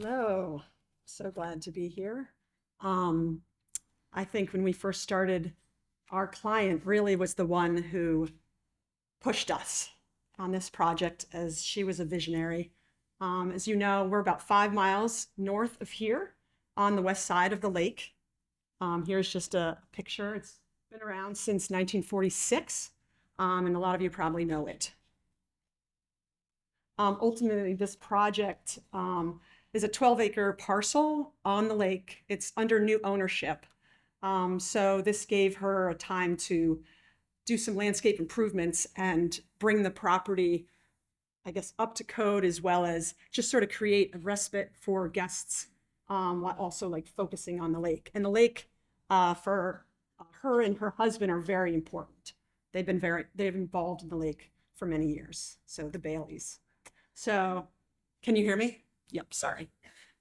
Hello, so glad to be here. Um, I think when we first started, our client really was the one who pushed us on this project as she was a visionary. As you know, we're about 5 miles north of here on the west side of the lake. Here's just a picture. It's been around since 1946, and a lot of you probably know it. Ultimately, this project is a 12-acre parcel on the lake. It's under new ownership. So this gave her a time to do some landscape improvements and bring the property, I guess, up to code, as well as just sort of create a respite for guests, while also like focusing on the lake. And the lake, for her and her husband, are very important. They've involved in the lake for many years. So the Baileys. So, can you hear me? Yep, sorry.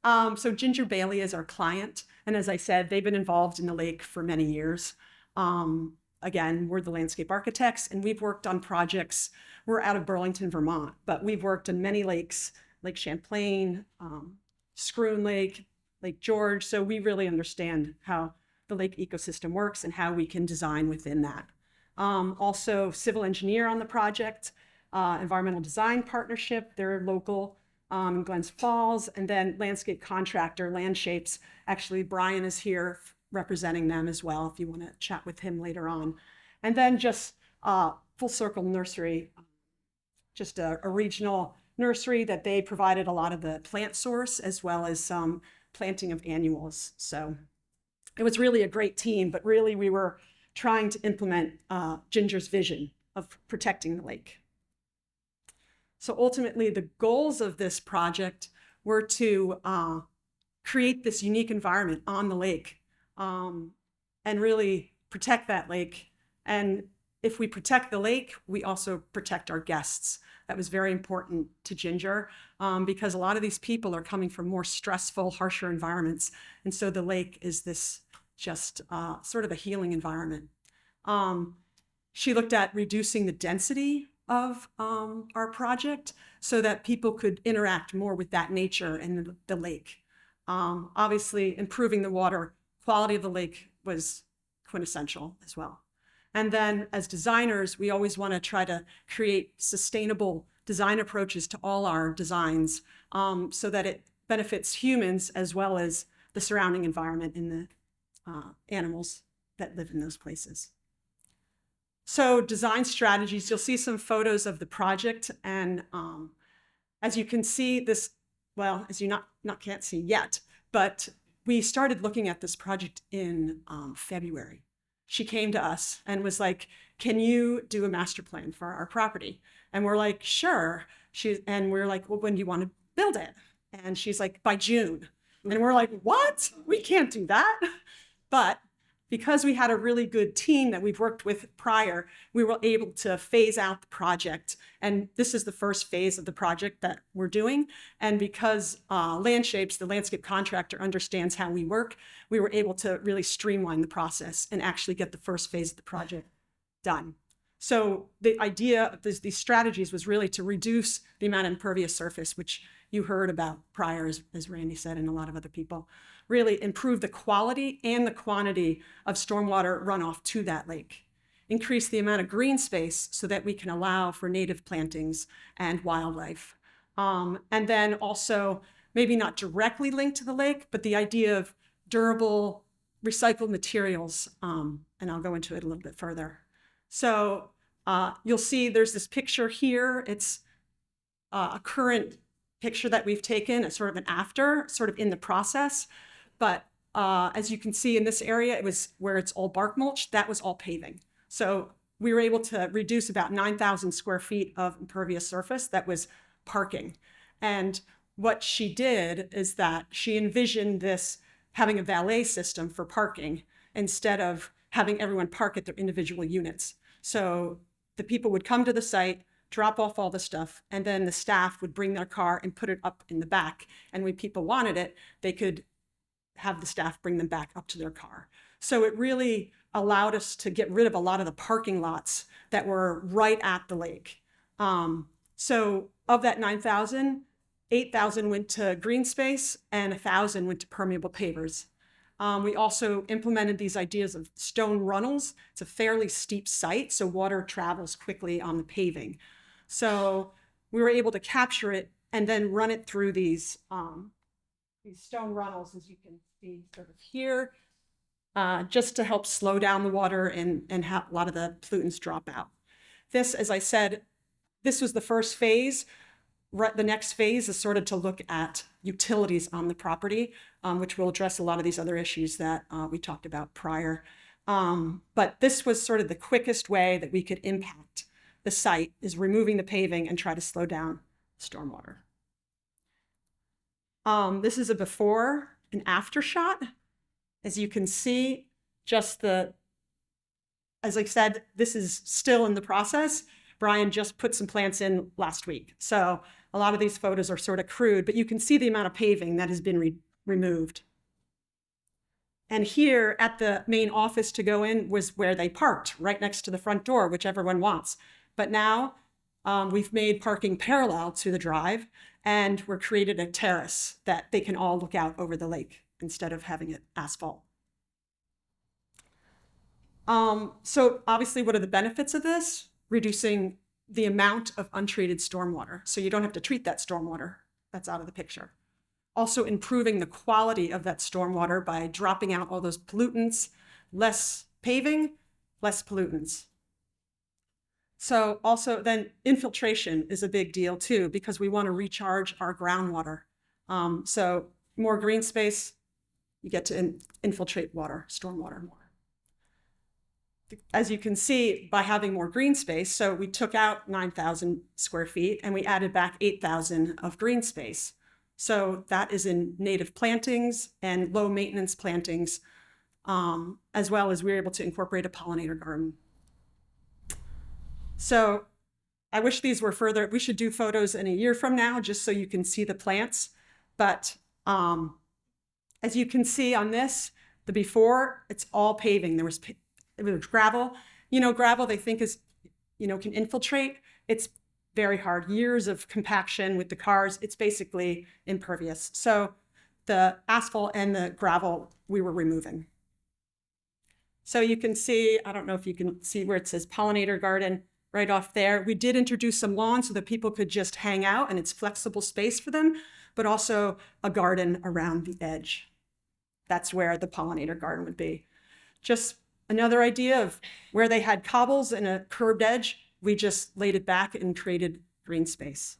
So Ginger Bailey is our client, and as I said, they've been involved in the lake for many years. Again, we're the landscape architects, and we've worked on projects. We're out of Burlington, Vermont, but we've worked on many lakes, Lake Champlain, Schroon Lake, Lake George. So we really understand how the lake ecosystem works and how we can design within that. Also, civil engineer on the project. Environmental design partnership, they're local in Glens Falls, and then landscape contractor, Landshapes. Actually, Brian is here representing them as well if you want to chat with him later on. And then just Full Circle Nursery, just a regional nursery that they provided a lot of the plant source as well as some planting of annuals. So it was really a great team, but really we were trying to implement Ginger's vision of protecting the lake. So ultimately, the goals of this project were to create this unique environment on the lake, and really protect that lake. And if we protect the lake, we also protect our guests. That was very important to Ginger, because a lot of these people are coming from more stressful, harsher environments. And so the lake is this just sort of a healing environment. She looked at reducing the density of our project so that people could interact more with that nature and the lake. Obviously, improving the water quality of the lake was quintessential as well. And then as designers, we always want to try to create sustainable design approaches to all our designs, so that it benefits humans as well as the surrounding environment and the animals that live in those places. So design strategies, you'll see some photos of the project. And as you can see this, well, as you not can't see yet, but we started looking at this project in February. She came to us and was like, can you do a master plan for our property? And we're like, sure. And we're like, well, when do you want to build it? And she's like, by June. And we're like, what? We can't do that. But because we had a really good team that we've worked with prior, we were able to phase out the project. And this is the first phase of the project that we're doing. And because Landshapes, the landscape contractor, understands how we work, we were able to really streamline the process and actually get the first phase of the project done. So the idea of these strategies was really to reduce the amount of impervious surface, which you heard about prior, as Randy said, and a lot of other people. Really improve the quality and the quantity of stormwater runoff to that lake. Increase the amount of green space so that we can allow for native plantings and wildlife. And then also, maybe not directly linked to the lake, but the idea of durable recycled materials, and I'll go into it a little bit further. So you'll see there's this picture here. It's a current picture that we've taken, a sort of an after, sort of in the process. But as you can see in this area, it was where it's all bark mulch, that was all paving. So we were able to reduce about 9,000 square feet of impervious surface that was parking. And what she did is that she envisioned this having a valet system for parking instead of having everyone park at their individual units. So the people would come to the site, drop off all the stuff, and then the staff would bring their car and put it up in the back. And when people wanted it, they could have the staff bring them back up to their car. So it really allowed us to get rid of a lot of the parking lots that were right at the lake. So of that 9,000, 8,000 went to green space, and 1,000 went to permeable pavers. We also implemented these ideas of stone runnels. It's a fairly steep site, so water travels quickly on the paving. So we were able to capture it and then run it through these stone runnels, as you can see sort of here, just to help slow down the water and have a lot of the pollutants drop out. This, as I said, this was the first phase. The next phase is sort of to look at utilities on the property, which will address a lot of these other issues that we talked about prior. But this was sort of the quickest way that we could impact the site, is removing the paving and try to slow down stormwater. This is a before and after shot. As you can see, as I said, this is still in the process. Brian just put some plants in last week. So a lot of these photos are sort of crude, but you can see the amount of paving that has been removed. And here at the main office to go in was where they parked, right next to the front door, which everyone wants. But now we've made parking parallel to the drive, and we're created a terrace that they can all look out over the lake instead of having it asphalt. So obviously, what are the benefits of this? Reducing the amount of untreated stormwater. So you don't have to treat that stormwater. That's out of the picture. Also improving the quality of that stormwater by dropping out all those pollutants, less paving, less pollutants. So also then infiltration is a big deal too, because we want to recharge our groundwater. So more green space, you get to infiltrate water, stormwater more. As you can see, by having more green space, so we took out 9,000 square feet and we added back 8,000 of green space. So that is in native plantings and low maintenance plantings, as well as we were able to incorporate a pollinator garden. So I wish these were further. We should do photos in a year from now just so you can see the plants. But as you can see on this, the before, it's all paving. It was gravel. You know, gravel they think is, can infiltrate. It's very hard. Years of compaction with the cars. It's basically impervious. So the asphalt and the gravel we were removing. So you can see, I don't know if you can see where it says pollinator garden right off there. We did introduce some lawn so that people could just hang out and it's flexible space for them, but also a garden around the edge. That's where the pollinator garden would be. Just another idea of where they had cobbles and a curved edge, we just laid it back and created green space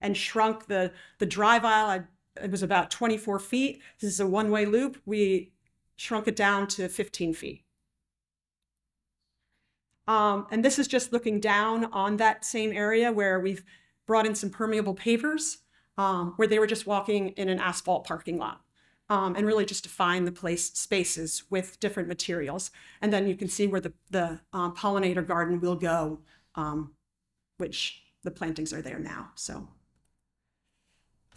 and shrunk the drive aisle. It was about 24 feet. This is a one-way loop. We shrunk it down to 15 feet. And this is just looking down on that same area where we've brought in some permeable pavers, where they were just walking in an asphalt parking lot. And really just define the spaces with different materials. And then you can see where the pollinator garden will go, which the plantings are there now. So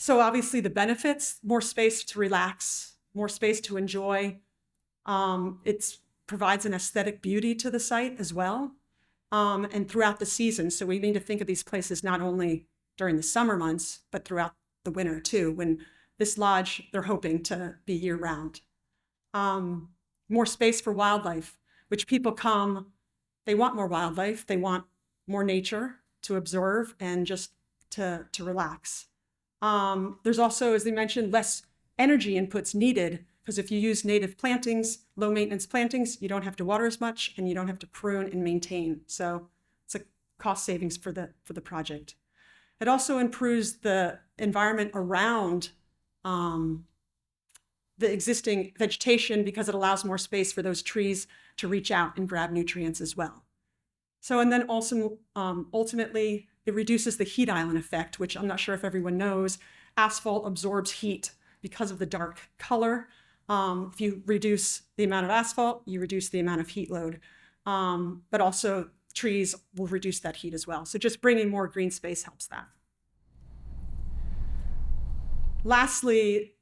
obviously the benefits, more space to relax, more space to enjoy. It provides an aesthetic beauty to the site as well, and throughout the season. So we need to think of these places not only during the summer months, but throughout the winter too, when this lodge, they're hoping to be year-round. More space for wildlife, which people come, they want more wildlife, they want more nature to observe and just to relax. There's also, as they mentioned, less energy inputs needed, because if you use native plantings, low maintenance plantings, you don't have to water as much and you don't have to prune and maintain. So it's a cost savings for the project. It also improves the environment around the existing vegetation because it allows more space for those trees to reach out and grab nutrients as well. So, and then also ultimately, it reduces the heat island effect, which I'm not sure if everyone knows. Asphalt absorbs heat because of the dark color. If you reduce the amount of asphalt, you reduce the amount of heat load. But also trees will reduce that heat as well. So just bringing more green space helps that. Lastly,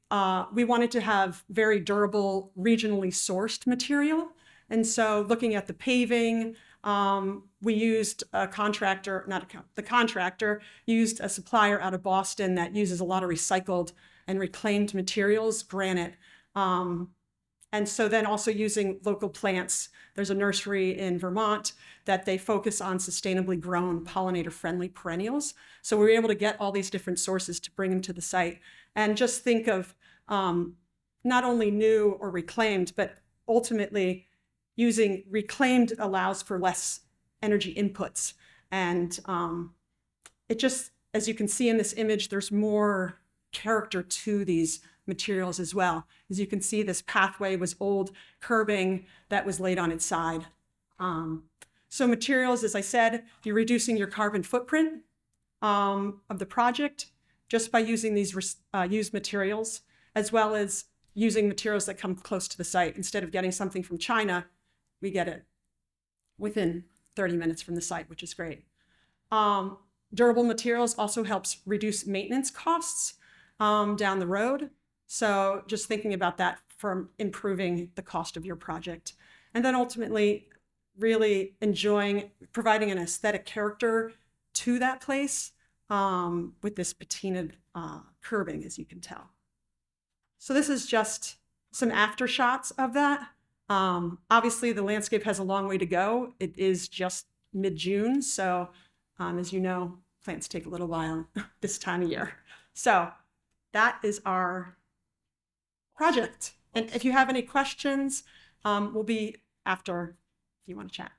we wanted to have very durable, regionally sourced material. And so looking at the paving, We used a contractor, the contractor used a supplier out of Boston that uses a lot of recycled and reclaimed materials, granite. And so then also using local plants. There's a nursery in Vermont that they focus on sustainably grown pollinator-friendly perennials. So we were able to get all these different sources to bring them to the site. And just think of not only new or reclaimed, but ultimately using reclaimed allows for less energy inputs. And it just, as you can see in this image, there's more character to these materials as well. As you can see, this pathway was old curbing that was laid on its side. So materials, as I said, you're reducing your carbon footprint of the project just by using these used materials, as well as using materials that come close to the site. Instead of getting something from China, we get it within 30 minutes from the site, which is great. Durable materials also helps reduce maintenance costs down the road. So just thinking about that for improving the cost of your project. And then ultimately really enjoying providing an aesthetic character to that place with this patinaed curbing, as you can tell. So this is just some after shots of that. Obviously the landscape has a long way to go. It is just mid-June. So as you know, plants take a little while this time of year. So that is our project. And if you have any questions, we'll be after if you want to chat.